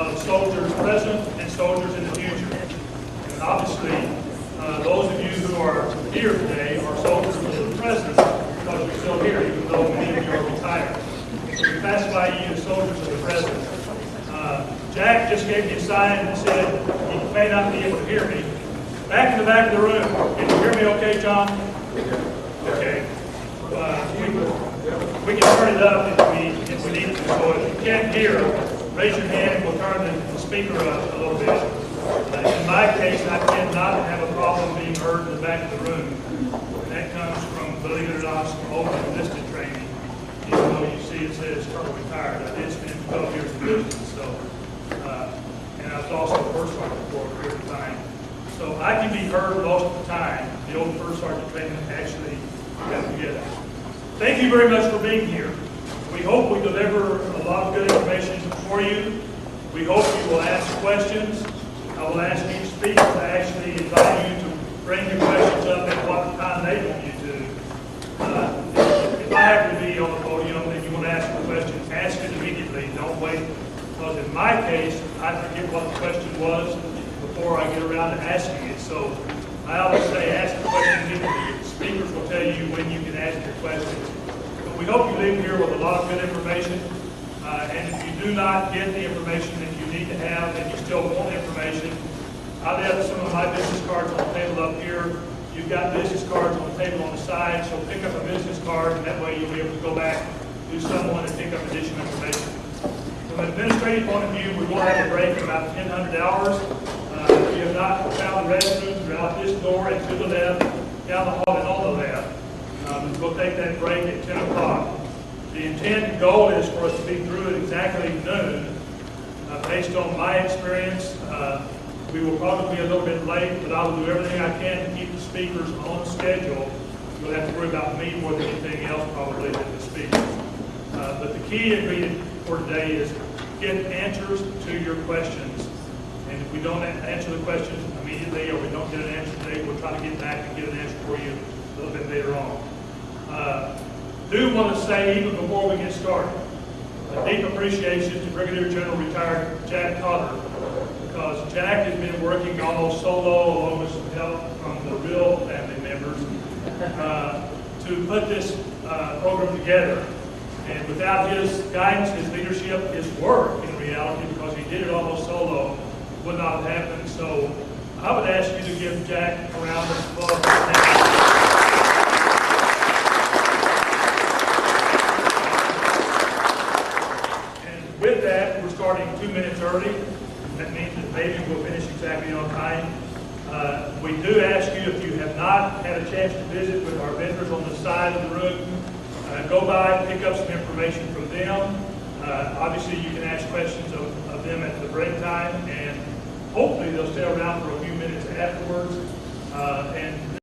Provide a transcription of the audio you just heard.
of soldiers present and soldiers in the future. And obviously, those of you who are here today are soldiers of the present because you're still here, even though many of you are retired. So we classify you as soldiers of the present. Jack just gave me a sign that said he may not be able to hear me. Back in the back of the room, can you hear me okay, John? Okay. We can turn it up if we need to. So if you can't hear, raise your hand and we'll turn the speaker up a little bit. In my case, I tend not to have a problem being heard in the back of the room. And that comes from, believe it or not, some old enlisted training. Even though you see it says Colonel Retired, I did spend 12 years in business. So, and I was also a first sergeant for a period of time. So I can be heard most of the time. The old first sergeant training actually got together. Thank you very much for being here. We hope we deliver a lot of good information for you. We hope you will ask questions. I will ask each speaker to actually invite you to bring your questions up at what time they want you to. If I have to be on the podium and you want to ask a question, ask it immediately. Don't wait. Because in my case, I forget what the question was before I get around to asking it. So I always say ask the question immediately. The speakers will tell you when you can ask your questions. But we hope you leave here with a lot of good information. And if you do not get the information that you need to have and you still want information, I left some of my business cards on the table up here. You've got business cards on the table on the side, so pick up a business card and that way you'll be able to go back to someone and pick up additional information. From an administrative point of view, we will have a break at about 1000 hours. If you have not found the restrooms, they're out this door and to the left, down the hall and on the left. We'll take that break at 10 o'clock. The intent and goal is for us to be through at exactly noon. Based on my experience, we will probably be a little bit late, but I will do everything I can to keep the speakers on schedule. You'll have to worry about me more than anything else probably than the speakers. But the key ingredient for today is get answers to your questions. And if we don't answer the questions immediately or we don't get an answer today, we'll try to get back and get an answer for you a little bit later on. Do want to say, even before we get started, a deep appreciation to Brigadier General Retired Jack Cotter, because Jack has been working almost solo, along with some help from the real family members, to put this program together. And without his guidance, his leadership, his work in reality, because he did it almost solo, would not have happened. So I would ask you to give Jack a round of applause. And with that, we're starting 2 minutes early. That means that maybe we'll finish exactly on time. We do ask you, if you have not had a chance to visit with our vendors on the side of the room, go by, pick up some information from them. Obviously, you can ask questions of them at the break time, and hopefully they'll stay around for a few minutes afterwards. And